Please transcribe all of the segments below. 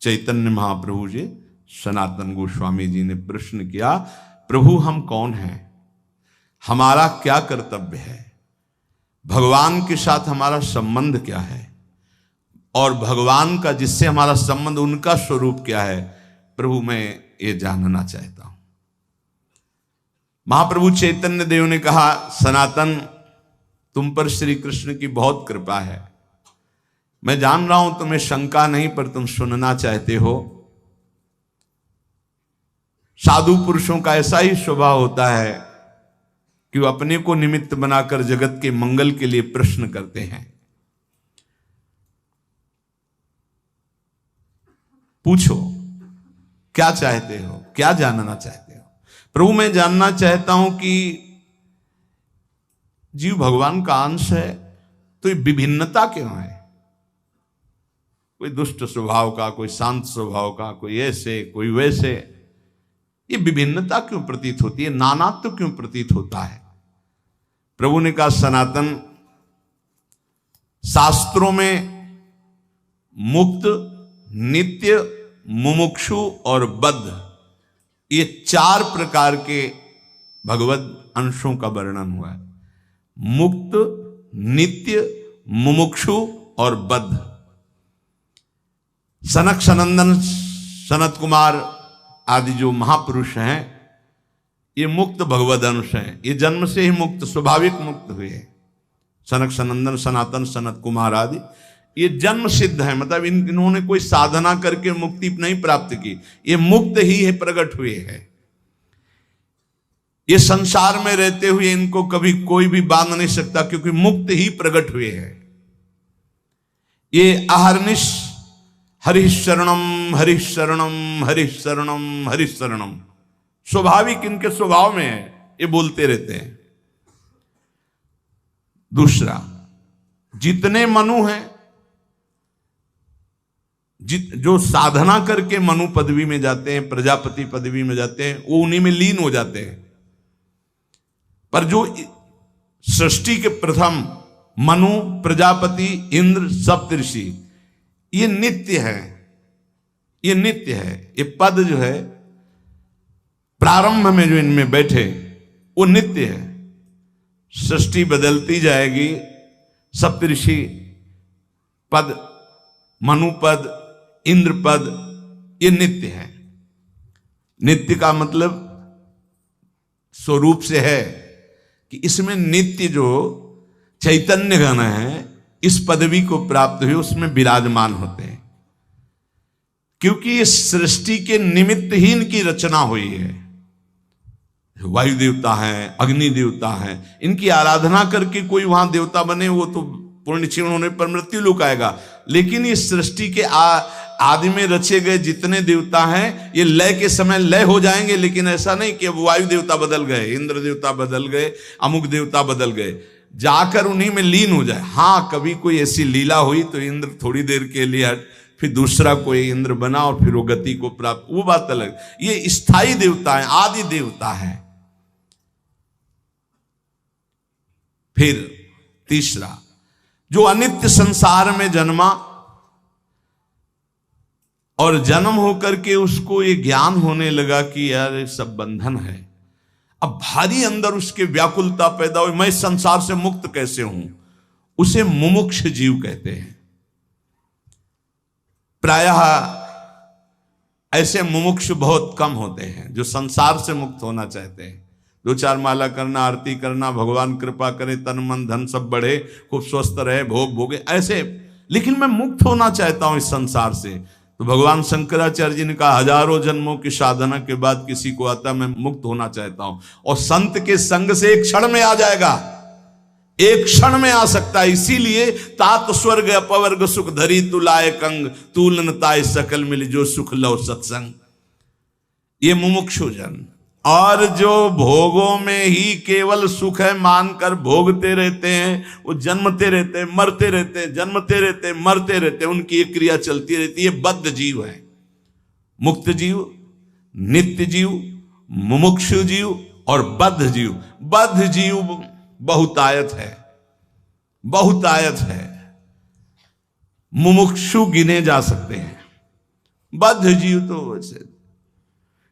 चैतन्य महाप्रभु जी सनातन गोस्वामी जी ने प्रश्न किया, प्रभु हम कौन हैं, हमारा क्या कर्तव्य है, भगवान के साथ हमारा संबंध क्या है, और भगवान का जिससे हमारा संबंध उनका स्वरूप क्या है, प्रभु मैं ये जानना चाहता हूं। महाप्रभु चैतन्य देव ने कहा, सनातन तुम पर श्री कृष्ण की बहुत कृपा है, मैं जान रहा हूं तुम्हें शंका नहीं, पर तुम सुनना चाहते हो। साधु पुरुषों का ऐसा ही स्वभाव होता है कि वो अपने को निमित्त बनाकर जगत के मंगल के लिए प्रश्न करते हैं। पूछो क्या चाहते हो, क्या जानना चाहते हो। प्रभु मैं जानना चाहता हूं कि जीव भगवान का अंश है, तो ये विभिन्नता क्यों है, कोई दुष्ट स्वभाव का, कोई शांत स्वभाव का, कोई ऐसे कोई वैसे, ये विभिन्नता क्यों प्रतीत होती है, नानात्व क्यों प्रतीत होता है। प्रभु ने कहा, सनातन शास्त्रों में मुक्त, नित्य, मुमुक्षु और बद्ध, ये 4 प्रकार के भगवत अंशों का वर्णन हुआ है। मुक्त, नित्य, मुमुक्षु और बद्ध। सनक सनंदन सनत कुमार आदि जो महापुरुष हैं, ये मुक्त भगवद अंश हैं, ये जन्म से ही मुक्त, स्वाभाविक मुक्त हुए हैं। सनक सनंदन सनातन सनत कुमार आदि ये जन्म सिद्ध है, मतलब इन्होंने कोई साधना करके मुक्ति नहीं प्राप्त की, ये मुक्त ही है, प्रकट हुए हैं। ये संसार में रहते हुए इनको कभी कोई भी बांध नहीं सकता, क्योंकि मुक्त ही प्रकट हुए हैं। ये अहर्निश हरिशरणम हरिशरणम हरिशरणम हरिशरणम, स्वाभाविक इनके स्वभाव में है, ये बोलते रहते हैं। दूसरा, जितने मनु हैं, जो साधना करके मनु पदवी में जाते हैं, प्रजापति पदवी में जाते हैं, वो उन्हीं में लीन हो जाते हैं। पर जो सृष्टि के प्रथम मनु, प्रजापति, इंद्र, सप्तऋषि, ये नित्य है, ये नित्य है। ये पद जो है प्रारंभ में जो इनमें बैठे वो नित्य है। सृष्टि बदलती जाएगी, सप्तऋषि पद, मनु पद, इंद्र पद, ये नित्य है। नित्य का मतलब स्वरूप से है कि इसमें नित्य जो चैतन्य गण है, इस पदवी को प्राप्त हुए उसमें विराजमान होते हैं, क्योंकि इस सृष्टि के निमित्त ही इनकी रचना हुई है। वायु देवता है, अग्नि देवता है, इनकी आराधना करके कोई वहां देवता बने, वो तो पूर्ण क्षीण होने पर मृत्यु लोक आएगा। लेकिन इस सृष्टि के आदि में रचे गए जितने देवता हैं, ये लय के समय लय हो जाएंगे, लेकिन ऐसा नहीं कि वायु देवता बदल गए, इंद्र देवता बदल गए, अमुक देवता बदल गए, जाकर उन्हीं में लीन हो जाए। हाँ, कभी कोई ऐसी लीला हुई तो इंद्र थोड़ी देर के लिए हट, फिर दूसरा कोई इंद्र बना और फिर वो गति को प्राप्त, वो बात अलग। ये स्थायी देवता है, आदि देवता है। फिर तीसरा, जो अनित्य संसार में जन्मा और जन्म होकर के उसको ये ज्ञान होने लगा कि यार ये सब बंधन है, अब भारी अंदर उसके व्याकुलता पैदा हुई, मैं संसार से मुक्त कैसे हूं, उसे मुमुक्ष जीव कहते हैं। प्रायः ऐसे मुमुक्ष बहुत कम होते हैं जो संसार से मुक्त होना चाहते हैं। 2-4 माला करना, आरती करना, भगवान कृपा करे, तन मन धन सब बढ़े, खूब स्वस्थ रहे, भोग भोगे, ऐसे। लेकिन मैं मुक्त होना चाहता हूं इस संसार से। तो भगवान शंकराचार्य जी ने कहा, हजारों जन्मों की साधना के बाद किसी को आता मैं मुक्त होना चाहता हूं, और संत के संग से एक क्षण में आ जाएगा, एक क्षण में आ सकता है। इसीलिए तात स्वर्ग अपवर्ग सुख धरी तुलाए कंग, तूलन ताय सकल मिल जो सुख लो सत्संग। ये मुमुक्षु जन, और जो भोगों में ही केवल सुख है मानकर भोगते रहते हैं, वो जन्मते रहते हैं, मरते रहते हैं, जन्मते रहते हैं, मरते रहते हैं, उनकी एक क्रिया चलती रहती है। बद्ध जीव है। मुक्त जीव, नित्य जीव, मुमुक्षु जीव और बद्ध जीव। बद्ध जीव बहुतायत है, बहुतायत है। मुमुक्षु गिने जा सकते हैं, बद्ध जीव तो वैसे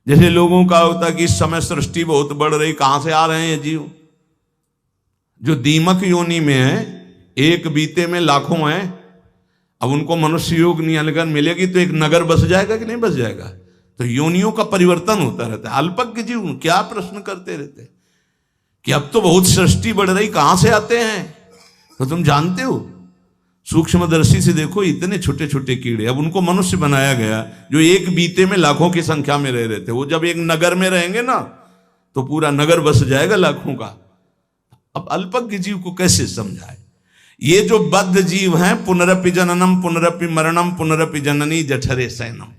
जैसे लोगों का होता कि इस समय सृष्टि बहुत बढ़ रही, कहां से आ रहे हैं ये जीव? जो दीमक योनि में है, एक बीते में लाखों हैं। अब उनको मनुष्य योग नियंत्रण मिलेगी तो एक नगर बस जाएगा कि नहीं बस जाएगा? तो योनियों का परिवर्तन होता रहता है। अल्पज्ञ जीव क्या प्रश्न करते रहते कि अब तो बहुत सृष्टि बढ़ रही, कहां से आते हैं? तो तुम जानते हो, सूक्ष्मदर्शी से देखो, इतने छोटे छोटे कीड़े, अब उनको मनुष्य बनाया गया जो एक बीते में लाखों की संख्या में रह रहे थे। वो जब एक नगर में रहेंगे ना तो पूरा नगर बस जाएगा लाखों का। अब अल्पज्ञ जीव को कैसे समझाए? ये जो बद्ध जीव हैं, पुनरपि जननम पुनरपि मरणम पुनरपि जननी जठरे शयनम।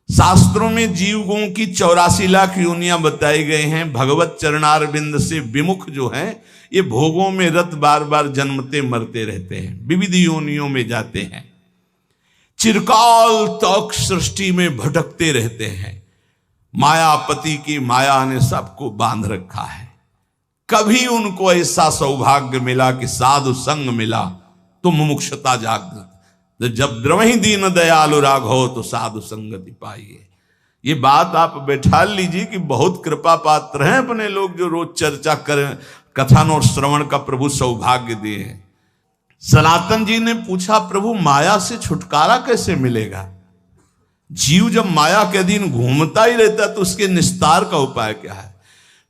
शास्त्रों में जीवों की 84 लाख योनियां बताई गई हैं। भगवत चरणारविंद से विमुख जो हैं, ये भोगों में रत बार बार जन्मते मरते रहते हैं, विविध योनियों में जाते हैं, चिरकाल तक सृष्टि में भटकते रहते हैं। मायापति की माया ने सबको बांध रखा है। कभी उनको ऐसा सौभाग्य मिला कि साधु संग मिला तो मुमुक्षुता जागृत, जब द्रवहि दीन दयालु राघव तो साधु संगति पाइए। ये बात आप बैठा लीजिए कि बहुत कृपा पात्र हैं अपने लोग जो रोज चर्चा करें, कथन और श्रवण का प्रभु सौभाग्य दिए हैं। सनातन जी ने पूछा, प्रभु माया से छुटकारा कैसे मिलेगा? जीव जब माया के अधीन घूमता ही रहता तो उसके निस्तार का उपाय क्या है?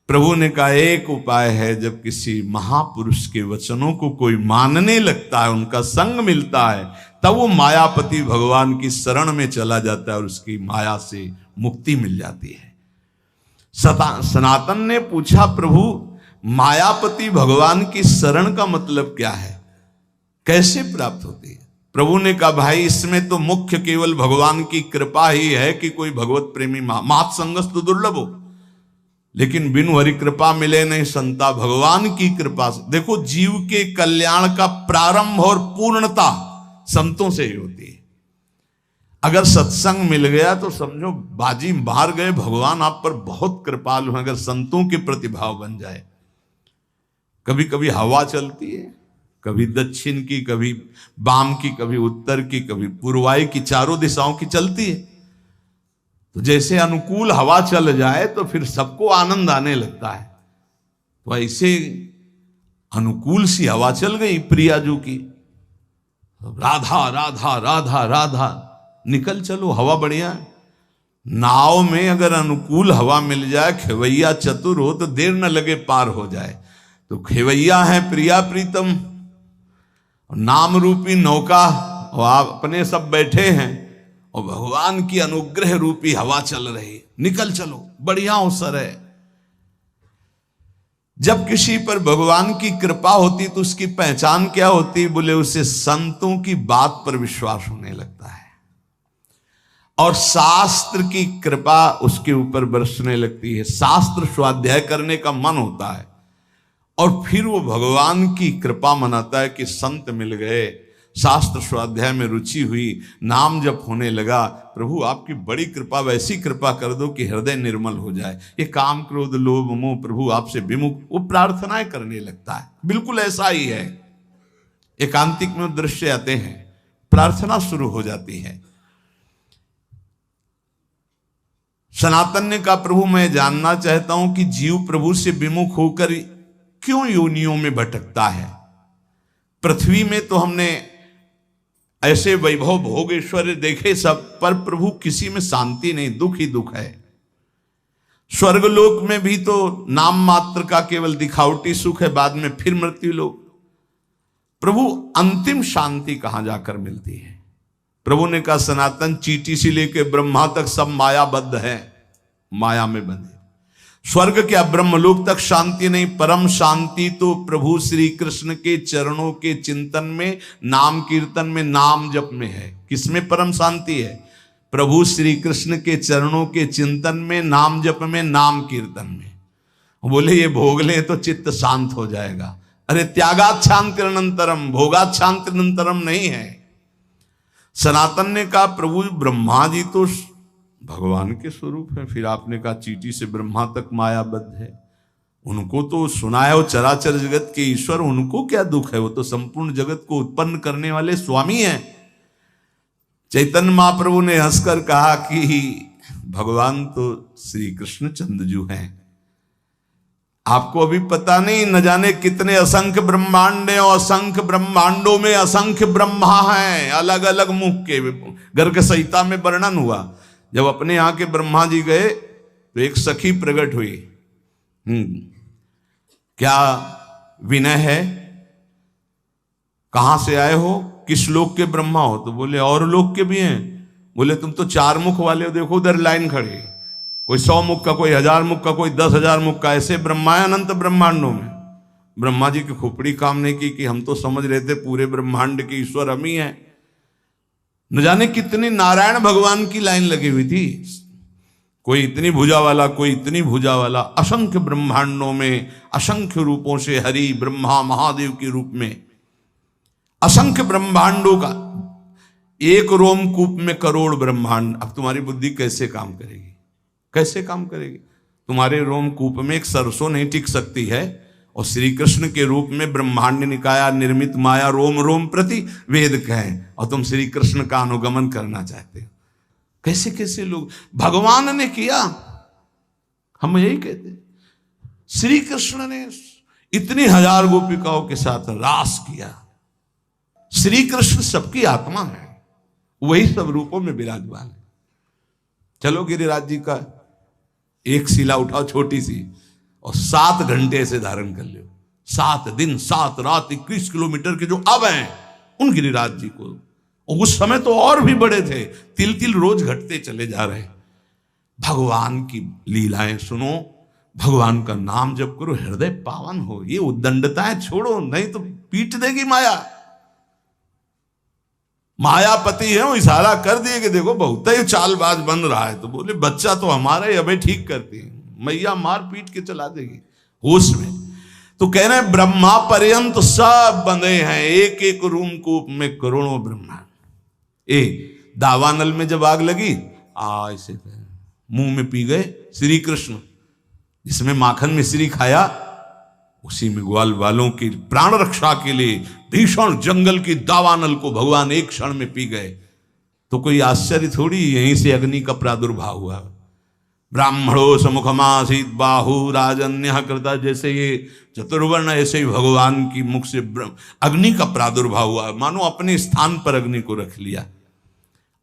प्रभु ने कहा, एक उपाय है, जब किसी महापुरुष के वचनों को कोई मानने लगता है, उनका संग मिलता है, तब वो मायापति भगवान की शरण में चला जाता है और उसकी माया से मुक्ति मिल जाती है। सनातन ने पूछा, प्रभु मायापति भगवान की शरण का मतलब क्या है, कैसे प्राप्त होती है? प्रभु ने कहा, भाई इसमें तो मुख्य केवल भगवान की कृपा ही है कि कोई भगवत प्रेमी मात संगस तो दुर्लभ हो, लेकिन बिनु हरि कृपा मिले नहीं संता। भगवान की कृपा से देखो, जीव के कल्याण का प्रारंभ और पूर्णता संतों से ही होती है। अगर सत्संग मिल गया तो समझो बाजी मार गए, भगवान आप पर बहुत कृपालु हैं। अगर संतों के प्रतिभाव बन जाए, कभी कभी हवा चलती है, कभी दक्षिण की, कभी वाम की, कभी उत्तर की, कभी पूर्वाई की, चारों दिशाओं की चलती है। तो जैसे अनुकूल हवा चल जाए तो फिर सबको आनंद आने लगता है। तो ऐसे अनुकूल सी हवा चल गई प्रियाजू की, राधा राधा राधा राधा, निकल चलो, हवा बढ़िया है। नाव में अगर अनुकूल हवा मिल जाए, खेवैया चतुर हो तो देर न लगे पार हो जाए। तो खेवैया है प्रिया प्रीतम, नाम रूपी नौका, और आप अपने सब बैठे हैं और भगवान की अनुग्रह रूपी हवा चल रही, निकल चलो, बढ़िया अवसर है। जब किसी पर भगवान की कृपा होती तो उसकी पहचान क्या होती? बोले उसे संतों की बात पर विश्वास होने लगता है और शास्त्र की कृपा उसके ऊपर बरसने लगती है। शास्त्र स्वाध्याय करने का मन होता है और फिर वो भगवान की कृपा मनाता है कि संत मिल गए, शास्त्र स्वाध्याय में रुचि हुई, नाम जप होने लगा। प्रभु आपकी बड़ी कृपा, वैसी कृपा कर दो कि हृदय निर्मल हो जाए, ये काम क्रोध लोभ मोह प्रभु आपसे विमुख, वो प्रार्थनाएं करने लगता है। बिल्कुल ऐसा ही है, एकांतिक में दृश्य आते हैं, प्रार्थना शुरू हो जाती है। सनातन ने कहा, प्रभु मैं जानना चाहता हूं कि जीव प्रभु से विमुख होकर क्यों योनियों में भटकता है? पृथ्वी में तो हमने ऐसे वैभव भोग ऐश्वर्य देखे सब, पर प्रभु किसी में शांति नहीं, दुख ही दुख है। स्वर्गलोक में भी तो नाम मात्र का केवल दिखावटी सुख है, बाद में फिर मृत्यु लोक। प्रभु अंतिम शांति कहां जाकर मिलती है? प्रभु ने कहा, सनातन चींटी से लेकर ब्रह्मा तक सब मायाबद्ध है, माया में बंधे। स्वर्ग क्या ब्रह्मलोक तक शांति नहीं, परम शांति तो प्रभु श्री कृष्ण के चरणों के चिंतन में, नाम कीर्तन में, नाम जप में है। किसमें परम शांति है? प्रभु श्री कृष्ण के चरणों के चिंतन में, नाम जप में, नाम कीर्तन में। बोले ये भोग ले तो चित्त शांत हो जाएगा। अरे त्यागात शांति अनंतरम, भोगात शांति अनंतरम नहीं है। सनातन ने कहा, प्रभु ब्रह्मा जी तो भगवान के स्वरूप है, फिर आपने कहा चींटी से ब्रह्मा तक मायाबद्ध है, उनको तो सुना है वो चराचर जगत के ईश्वर, उनको क्या दुख है? वो तो संपूर्ण जगत को उत्पन्न करने वाले स्वामी हैं। चैतन्य महाप्रभु ने हंसकर कहा कि भगवान तो श्री कृष्ण चंद्रजू हैं, आपको अभी पता नहीं, न जाने कितने असंख्य ब्रह्मांड और असंख्य ब्रह्मांडों में असंख्य ब्रह्मा हैं, अलग अलग मुख के। गर्ग संहिता में वर्णन हुआ, जब अपने यहाँ के ब्रह्मा जी गए तो एक सखी प्रकट हुई। क्या विनय है, कहां से आए हो, किस लोक के ब्रह्मा हो? तो बोले और लोक के भी हैं। बोले तुम तो 4 मुख वाले हो, देखो उधर लाइन खड़ी, कोई 100 मुख का, कोई 1000 मुख का, कोई 10,000 मुख का, ऐसे ब्रह्मा है अनंत ब्रह्मांडों में। ब्रह्मा जी की खोपड़ी काम नहीं की कि हम तो समझ रहे थे पूरे ब्रह्मांड के ईश्वर हम ही हैं। न जाने कितनी नारायण भगवान की लाइन लगी हुई थी, कोई इतनी भुजा वाला, कोई इतनी भुजा वाला। असंख्य ब्रह्मांडों में असंख्य रूपों से हरि ब्रह्मा महादेव के रूप में असंख्य ब्रह्मांडों का एक रोमकूप में करोड़ ब्रह्मांड। अब तुम्हारी बुद्धि कैसे काम करेगी, कैसे काम करेगी? तुम्हारे रोमकूप में एक सरसों नहीं टिक सकती है, और श्री कृष्ण के रूप में ब्रह्मांड निकाया निर्मित माया रोम रोम प्रति वेद कहें, और तुम श्री कृष्ण का अनुगमन करना चाहते हो। कैसे कैसे लोग, भगवान ने किया, हम यही कहते। श्री कृष्ण ने इतनी 1000 गोपिकाओं के साथ रास किया। श्री कृष्ण सबकी आत्मा है, वही सब रूपों में विराजमान है। चलो गिरिराज जी का एक शिला उठाओ छोटी सी, और 7 घंटे से धारण कर लो, 7 दिन 7 रात 21 किलोमीटर के जो अब हैं उन गिरिराज जी को। और उस समय तो और भी बड़े थे, तिल तिल रोज घटते चले जा रहे। भगवान की लीलाएं सुनो, भगवान का नाम जप करो, हृदय पावन हो। ये उद्दंडताएं छोड़ो, नहीं तो पीट देगी माया। मायापति है, वो इशारा कर दिए कि देखो बहुत ही चालबाज बन रहा है, तो बोले बच्चा तो हमारा ही, अबे ठीक करती है मैया, मार पीट के चला देगी होश में। तो कह रहे हैं ब्रह्मा पर्यंत सब बंधे हैं, एक एक रूम कूप में करोड़ों ब्रह्मा। दावानल में जब आग लगी, ऐसे मुंह में पी गए श्री कृष्ण, जिसमें माखन मिश्री खाया, उसी में ग्वाल वालों की प्राण रक्षा के लिए भीषण जंगल की दावानल को भगवान एक क्षण में पी गए। तो कोई आश्चर्य थोड़ी, यहीं से अग्नि का प्रादुर्भाव हुआ। ब्राह्मणो समुखमासीत बाहु राजन्य कृता, जैसे ये चतुर्वर्ण ऐसे ही भगवान की मुख से अग्नि का प्रादुर्भाव हुआ, मानो अपने स्थान पर अग्नि को रख लिया।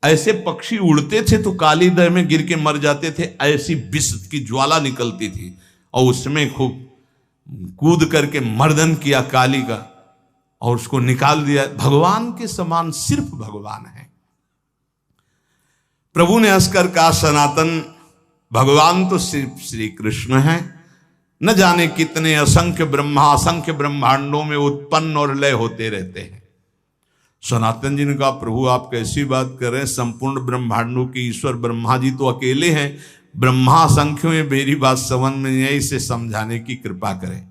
ऐसे पक्षी उड़ते थे तो काली दह में गिर के मर जाते थे, ऐसी विष की ज्वाला निकलती थी, और उसमें खूब कूद करके मर्दन किया काली का, और उसको निकाल दिया। भगवान के समान सिर्फ भगवान है। प्रभु ने हंसकर कहा, सनातन भगवान तो सिर्फ श्री कृष्ण हैं, न जाने कितने असंख्य ब्रह्मा असंख्य ब्रह्मांडों में उत्पन्न और लय होते रहते हैं। सनातन जी ने कहा, प्रभु आप कैसी बात कर रहे हैं, संपूर्ण ब्रह्मांडों के ईश्वर ब्रह्मा जी तो अकेले हैं, ब्रह्मा संख्यों में मेरी बात समझ में नहीं है, इसे समझाने की कृपा करें।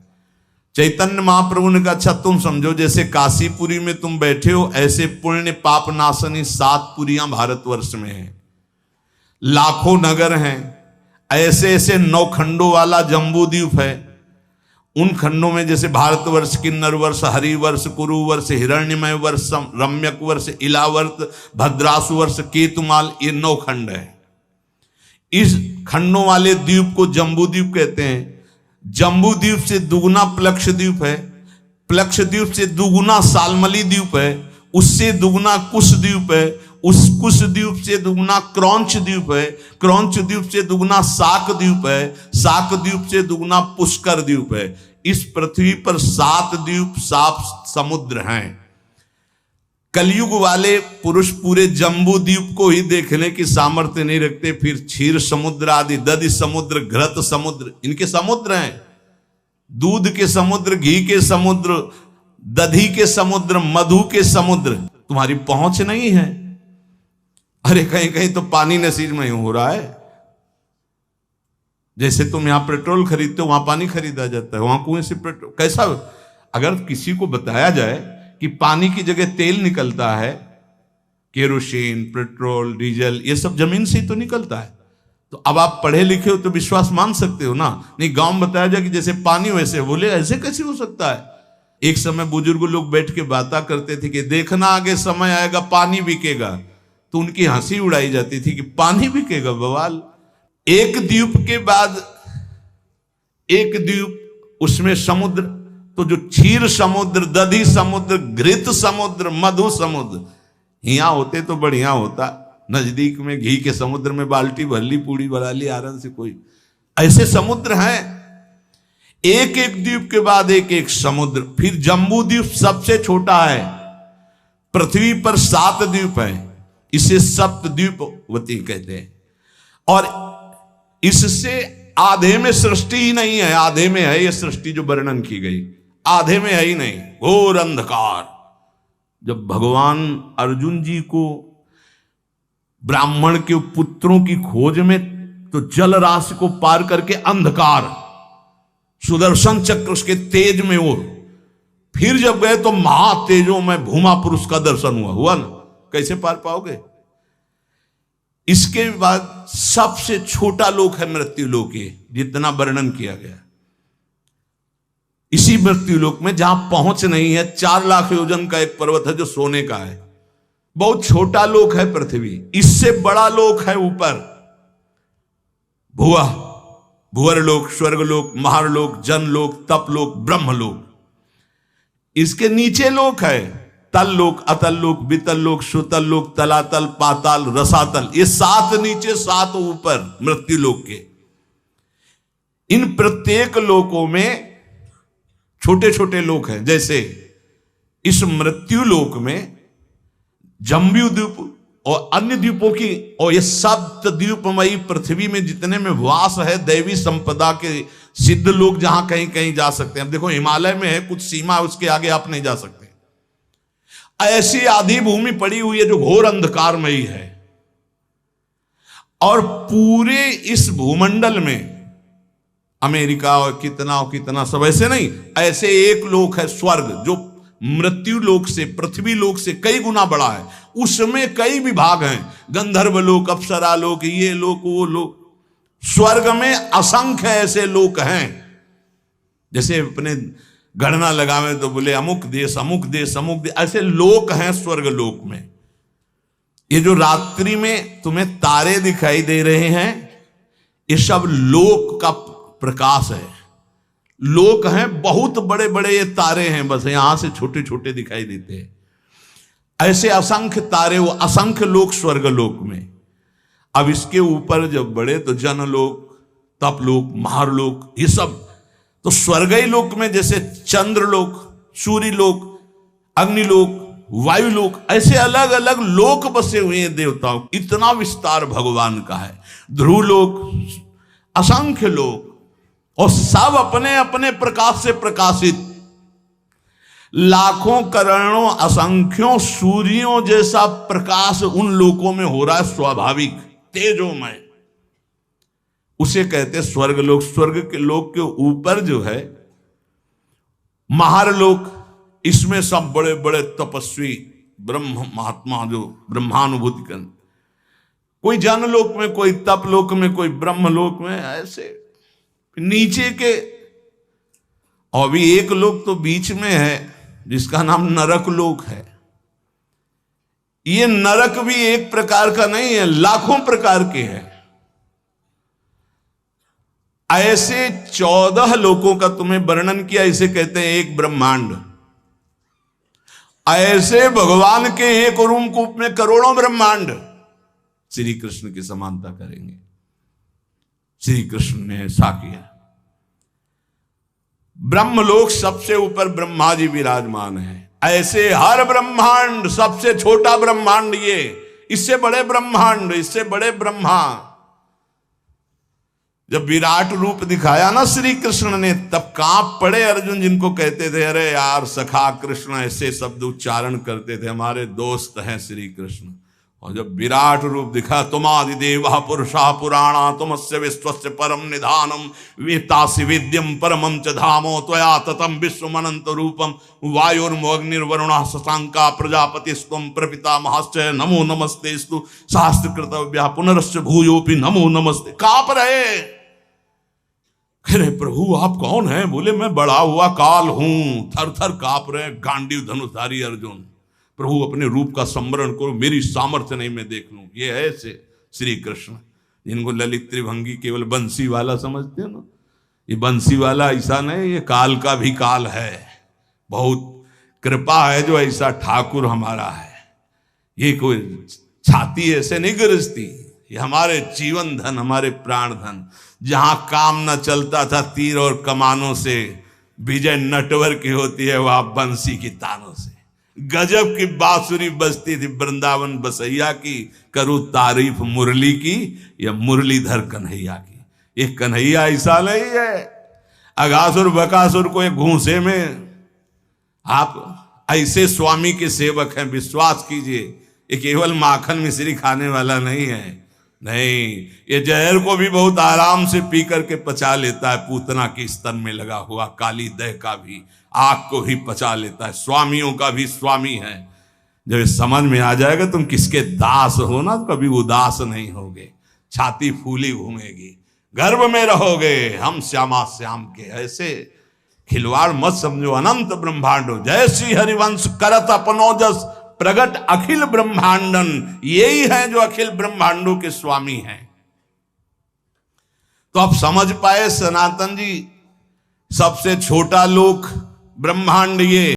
चैतन्य महाप्रभु ने कहा, अच्छा तुम समझो, जैसे काशीपुरी में तुम बैठे हो, ऐसे पुण्य पाप नाशनी 7 पुरियां भारतवर्ष में हैं, लाखों नगर हैं, ऐसे ऐसे 9 खंडों वाला जम्बू द्वीप है। उन खंडों में जैसे भारतवर्ष, किन्नर वर्ष, हरिवर्ष, कुरुवर्ष, हिरण्यमय वर्ष, रम्यक वर्ष, इलावर्त, भद्रासु वर्ष, केतुमाल, ये 9 खंड है। इस खंडों वाले द्वीप को जम्बू द्वीप कहते हैं। जम्बू द्वीप से दुगुना प्लक्ष द्वीप है, प्लक्ष द्वीप से दुगुना सालमली द्वीप है, उससे दुगुना कुश द्वीप है, उस कुश द्वीप से दुगुना क्रौंच द्वीप है, क्रौंच द्वीप से दुगुना साक द्वीप है, साक द्वीप से दुगुना पुष्कर द्वीप है। इस पृथ्वी पर 7 द्वीप 7 समुद्र हैं। कलयुग वाले पुरुष पूरे जम्बू द्वीप को ही देखने की सामर्थ्य नहीं रखते, फिर क्षीर समुद्र आदि, दधि समुद्र, घृत समुद्र, इनके समुद्र हैं। दूध के समुद्र, घी के समुद्र, दधी के समुद्र, मधु के समुद्र, तुम्हारी पहुंच नहीं है। अरे कहीं कहीं तो पानी नसीब में हो रहा है। जैसे तुम यहां पेट्रोल खरीदते हो, वहां पानी खरीदा जाता है, वहां कुएं से पेट्रोल। कैसा, अगर किसी को बताया जाए कि पानी की जगह तेल निकलता है, केरोसिन, पेट्रोल, डीजल, ये सब जमीन से ही तो निकलता है, तो अब आप पढ़े लिखे हो तो विश्वास मान सकते हो ना। नहीं, गांव में बताया जाए कि जैसे पानी वैसे, बोले ऐसे कैसे हो सकता है। एक समय बुजुर्ग लोग बैठ के बातें करते थे कि देखना आगे समय आएगा पानी बिकेगा, तो उनकी हंसी उड़ाई जाती थी कि पानी बिकेगा बवाल। एक द्वीप के बाद एक द्वीप, उसमें समुद्र, तो जो क्षीर समुद्र, दधी समुद्र, घृत समुद्र, मधु समुद्र, यहाँ होते तो बढ़िया होता। नजदीक में घी के समुद्र में बाल्टी भर ली, पूड़ी बना ली आराम से। कोई ऐसे समुद्र हैं, एक एक द्वीप के बाद एक एक समुद्र। फिर जम्बू द्वीप सबसे छोटा है, पृथ्वी पर 7 द्वीप है, इसे सप्तद्वीपवती कहते हैं। और इससे आधे में सृष्टि ही नहीं है, आधे में है ये सृष्टि जो वर्णन की गई, आधे में है ही नहीं, घोर अंधकार। जब भगवान अर्जुन जी को ब्राह्मण के पुत्रों की खोज में, तो जल राशि को पार करके अंधकार, सुदर्शन चक्र उसके तेज में और फिर जब गए तो महातेजों में भूमा पुरुष का दर्शन हुआ ना, कैसे पार पाओगे। इसके बाद सबसे छोटा लोक है मृत्यु लोक, जितना वर्णन किया गया। इसी मृत्यु लोक में जहां पहुंच नहीं है, 4 लाख योजन का एक पर्वत है जो सोने का है, बहुत छोटा लोक है पृथ्वी। इससे बड़ा लोक है ऊपर भुआ, भुवरलोक, स्वर्गलोक, महारलोक, जनलोक, तपलोक, ब्रह्मलोक। इसके नीचे लोक है तल लोक, अतल लोक, वितल लोक, सुतल लोक, तलातल, पाताल, रसातल। ये 7 नीचे 7 ऊपर मृत्यु लोक के। इन प्रत्येक लोकों में छोटे छोटे लोक हैं। जैसे इस मृत्यु लोक में जम्बू द्वीप और अन्य द्वीपों की, और ये सप्त द्वीपमयी पृथ्वी में जितने में वास है दैवी संपदा के सिद्ध लोग, जहां कहीं कहीं जा सकते हैं। अब देखो हिमालय में है कुछ सीमा, उसके आगे आप नहीं जा सकते। ऐसी आधी भूमि पड़ी हुई है जो घोर अंधकारमयी है। और पूरे इस भूमंडल में अमेरिका और कितना सब ऐसे नहीं, ऐसे एक लोक है स्वर्ग, जो मृत्यु लोक से, पृथ्वी लोक से कई गुना बड़ा है। उसमें कई विभाग हैं, गंधर्व लोक, अप्सरा लोक, ये लोक, वो लोक। स्वर्ग में असंख्य ऐसे लोक हैं। जैसे अपने गणना लगावे तो बोले अमुक देश, अमुक देश, अमुक देश, ऐसे लोक हैं स्वर्ग लोक में। ये जो रात्रि में तुम्हें तारे दिखाई दे रहे हैं, ये सब लोक का प्रकाश है। लोक हैं, बहुत बड़े बड़े ये तारे हैं, बस यहां से छोटे छोटे दिखाई देते हैं। ऐसे असंख्य तारे, वो असंख्य लोक स्वर्ग लोक में। अब इसके ऊपर जब बढ़े तो जनलोक, तपलोक, महारलोक, ये सब तो स्वर्गीय लोक में जैसे चंद्रलोक, सूर्यलोक, अग्निलोक, वायुलोक, ऐसे अलग अलग लोक बसे हुए हैं देवताओं। इतना विस्तार भगवान का है। ध्रुवलोक, असंख्य लोक, और सब अपने अपने प्रकाश से प्रकाशित। लाखों करोड़ों असंख्यों सूर्यों जैसा प्रकाश उन लोकों में हो रहा है, स्वाभाविक तेजोमय। उसे कहते स्वर्ग लोक। स्वर्ग के लोक के ऊपर जो है महारलोक, इसमें सब बड़े बड़े तपस्वी ब्रह्म महात्मा जो ब्रह्मानुभूति कर, कोई जनलोक में, कोई तपलोक में, कोई ब्रह्मलोक में, ऐसे नीचे के। और भी एक लोक तो बीच में है जिसका नाम नरक लोक है। ये नरक भी एक प्रकार का नहीं है, लाखों प्रकार के हैं। ऐसे 14 लोकों का तुम्हें वर्णन किया, इसे कहते हैं एक ब्रह्मांड। ऐसे भगवान के एक रूप में करोड़ों ब्रह्मांड श्री कृष्ण की समानता करेंगे। श्री कृष्ण ने ऐसा किया। ब्रह्मलोक सबसे ऊपर ब्रह्मा जी विराजमान है। ऐसे हर ब्रह्मांड, सबसे छोटा ब्रह्मांड ये, इससे बड़े ब्रह्मांड, इससे बड़े ब्रह्मा। जब विराट रूप दिखाया ना श्री कृष्ण ने, तब कांप पड़े अर्जुन, जिनको कहते थे अरे यार सखा कृष्ण, ऐसे शब्द उच्चारण करते थे, हमारे दोस्त हैं श्री कृष्ण। और जब विराट रूप दिखा, तुमादिदेवः पुरुषः पुराणा तुमस्य विश्वस्य परम निधानम वेत्तासि वेद्यम परमं च धामो त्वया ततं विश्वमनंत रूपम वायुर्मोऽग्निर्वरुणः शशांका प्रजापतिस्त्वं प्रपितामहश्च नमो नमस्तेस्तु सहस्रकृतव्यः पुनरश्च भूयोऽपि नमो नमस्ते। कांप रहे। अरे प्रभु आप कौन हैं? बोले मैं बड़ा हुआ काल हूं। थर थर कांप रहे गांडीव धनुषधारी अर्जुन। प्रभु अपने रूप का स्मरण करो, मेरी सामर्थ्य नहीं मैं देख लूं। ये है ऐसे श्री कृष्ण, जिनको ललित त्रिभंगी केवल बंसी वाला समझते हो ना, ये बंसी वाला ऐसा नहीं, ये काल का भी काल है। बहुत कृपा है जो ऐसा ठाकुर हमारा है। ये कोई छाती ऐसे नहीं गरजती, ये हमारे जीवन धन, हमारे प्राण धन। जहां काम न चलता था तीर और कमानों से, विजय नटवर की होती है वहां बंसी की तानों से। गजब की बांसुरी बजती थी वृंदावन बसैया की, करूं तारीफ मुरली की या मुरलीधर कन्हैया की। ये कन्हैया ऐसा नहीं है अगासुर बकासुर को एक घूंसे में। आप ऐसे स्वामी के सेवक हैं, विश्वास कीजिए। ये केवल माखन मिश्री खाने वाला नहीं है, नहीं, ये जहर को भी बहुत आराम से पी करके पचा लेता है। पूतना के स्तन में लगा हुआ काली दह का भी, आग को भी पचा लेता है। स्वामियों का भी स्वामी है। जब ये समझ में आ जाएगा तुम किसके दास हो ना, तो कभी उदास नहीं होगे, छाती फूली घूमेगी, गर्भ में रहोगे। हम श्यामा श्याम के ऐसे खिलवाड़ मत समझो। अनंत ब्रह्मांडो जय श्री हरिवंश करत अपनो जस प्रगट अखिल ब्रह्मांडन, यही है जो अखिल ब्रह्मांडों के स्वामी हैं। तो आप समझ पाए सनातन जी, सबसे छोटा लोक ब्रह्मांड ये